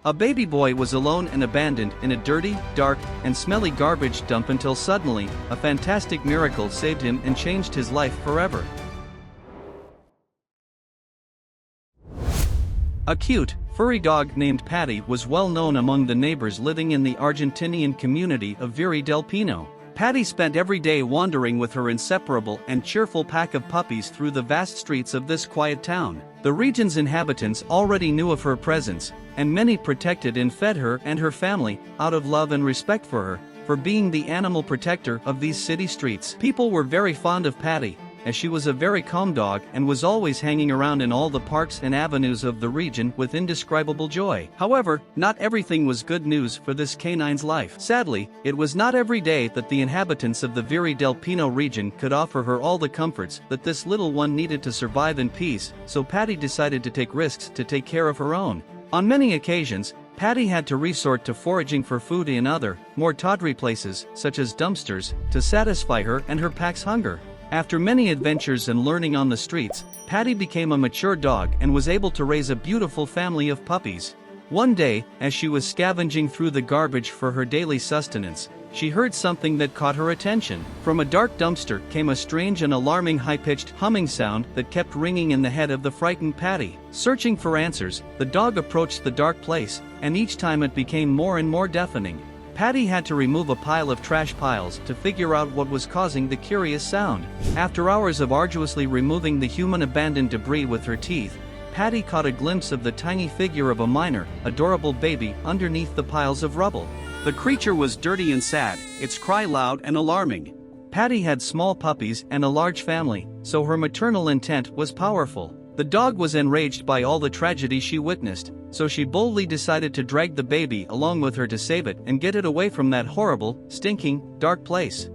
A baby boy was alone and abandoned in a dirty, dark, and smelly garbage dump until suddenly, a fantastic miracle saved him and changed his life forever. A cute, furry dog named Patty was well known among the neighbors living in the Argentinian community of Viri del Pino. Patty spent every day wandering with her inseparable and cheerful pack of puppies through the vast streets of this quiet town. The region's inhabitants already knew of her presence, and many protected and fed her and her family, out of love and respect for her, for being the animal protector of these city streets. People were very fond of Patty, as she was a very calm dog and was always hanging around in all the parks and avenues of the region with indescribable joy. However, not everything was good news for this canine's life. Sadly, it was not every day that the inhabitants of the Viri del Pino region could offer her all the comforts that this little one needed to survive in peace, so Patty decided to take risks to take care of her own. On many occasions, Patty had to resort to foraging for food in other, more tawdry places, such as dumpsters, to satisfy her and her pack's hunger. After many adventures and learning on the streets, Patty became a mature dog and was able to raise a beautiful family of puppies. One day, as she was scavenging through the garbage for her daily sustenance, she heard something that caught her attention. From a dark dumpster came a strange and alarming high-pitched humming sound that kept ringing in the head of the frightened Patty. Searching for answers, the dog approached the dark place, and each time it became more and more deafening. Patty had to remove a pile of trash piles to figure out what was causing the curious sound. After hours of arduously removing the human abandoned debris with her teeth, Patty caught a glimpse of the tiny figure of a minor, adorable baby underneath the piles of rubble. The creature was dirty and sad, its cry loud and alarming. Patty had small puppies and a large family, so her maternal intent was powerful. The dog was enraged by all the tragedy she witnessed, so she boldly decided to drag the baby along with her to save it and get it away from that horrible, stinking, dark place.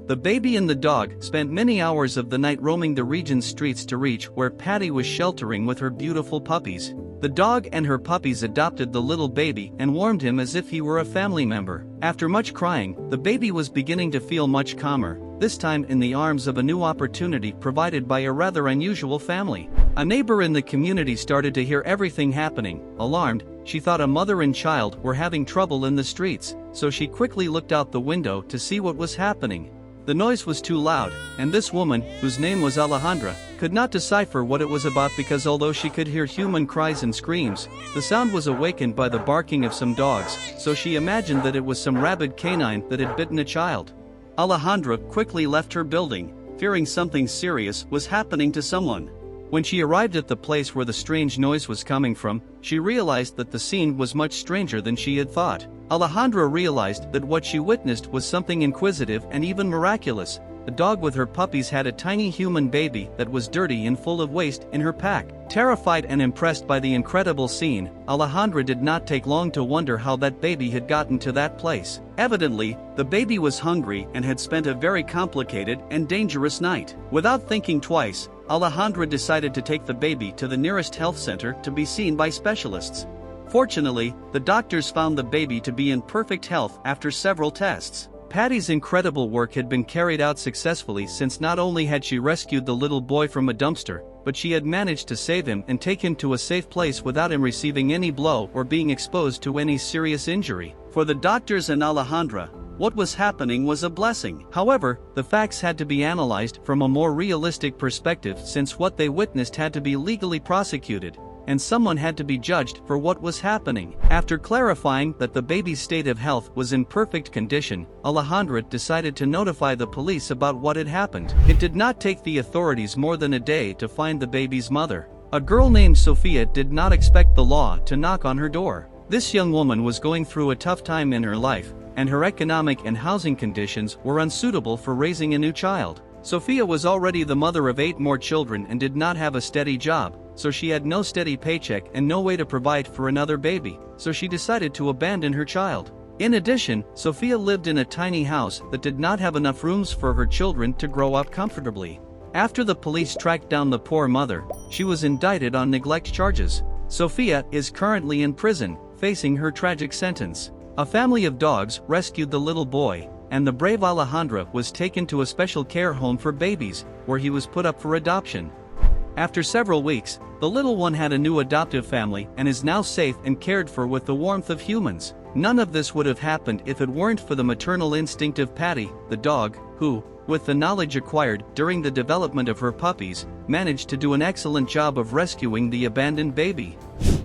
The baby and the dog spent many hours of the night roaming the region's streets to reach where Patty was sheltering with her beautiful puppies. The dog and her puppies adopted the little baby and warmed him as if he were a family member. After much crying, the baby was beginning to feel much calmer, this time in the arms of a new opportunity provided by a rather unusual family. A neighbor in the community started to hear everything happening. Alarmed, she thought a mother and child were having trouble in the streets, so she quickly looked out the window to see what was happening. The noise was too loud, and this woman, whose name was Alejandra, could not decipher what it was about because although she could hear human cries and screams, the sound was awakened by the barking of some dogs, so she imagined that it was some rabid canine that had bitten a child. Alejandra quickly left her building, fearing something serious was happening to someone. When she arrived at the place where the strange noise was coming from, she realized that the scene was much stranger than she had thought. Alejandra realized that what she witnessed was something inquisitive and even miraculous. The dog with her puppies had a tiny human baby that was dirty and full of waste in her pack. Terrified and impressed by the incredible scene, Alejandra did not take long to wonder how that baby had gotten to that place. Evidently, the baby was hungry and had spent a very complicated and dangerous night. Without thinking twice, Alejandra decided to take the baby to the nearest health center to be seen by specialists. Fortunately, the doctors found the baby to be in perfect health after several tests. Patty's incredible work had been carried out successfully since not only had she rescued the little boy from a dumpster, but she had managed to save him and take him to a safe place without him receiving any blow or being exposed to any serious injury. For the doctors and Alejandra, what was happening was a blessing. However, the facts had to be analyzed from a more realistic perspective since what they witnessed had to be legally prosecuted, and someone had to be judged for what was happening. After clarifying that the baby's state of health was in perfect condition, Alejandra decided to notify the police about what had happened. It did not take the authorities more than a day to find the baby's mother. A girl named Sofia did not expect the law to knock on her door. This young woman was going through a tough time in her life, and her economic and housing conditions were unsuitable for raising a new child. Sofia was already the mother of 8 more children and did not have a steady job, so she had no steady paycheck and no way to provide for another baby, so she decided to abandon her child. In addition, Sofia lived in a tiny house that did not have enough rooms for her children to grow up comfortably. After the police tracked down the poor mother, she was indicted on neglect charges. Sofia is currently in prison, facing her tragic sentence. A family of dogs rescued the little boy, and the brave Alejandra was taken to a special care home for babies, where he was put up for adoption. After several weeks, The little one had a new adoptive family and is now safe and cared for with the warmth of humans. None of this would have happened if it weren't for the maternal instinct of Patty, the dog, who, with the knowledge acquired during the development of her puppies, managed to do an excellent job of rescuing the abandoned baby.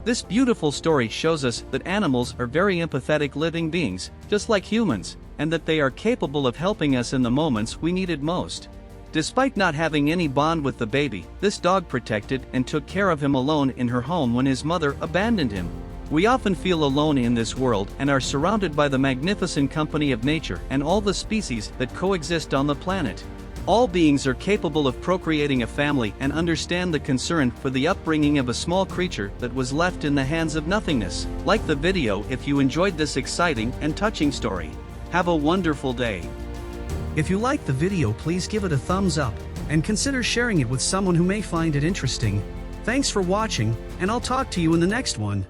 This beautiful story shows us that animals are very empathetic living beings, just like humans, and that they are capable of helping us in the moments we need it most. Despite not having any bond with the baby, this dog protected and took care of him alone in her home when his mother abandoned him. We often feel alone in this world and are surrounded by the magnificent company of nature and all the species that coexist on the planet. All beings are capable of procreating a family and understand the concern for the upbringing of a small creature that was left in the hands of nothingness. Like the video if you enjoyed this exciting and touching story. Have a wonderful day. If you liked the video, please give it a thumbs up and consider sharing it with someone who may find it interesting. Thanks for watching, and I'll talk to you in the next one.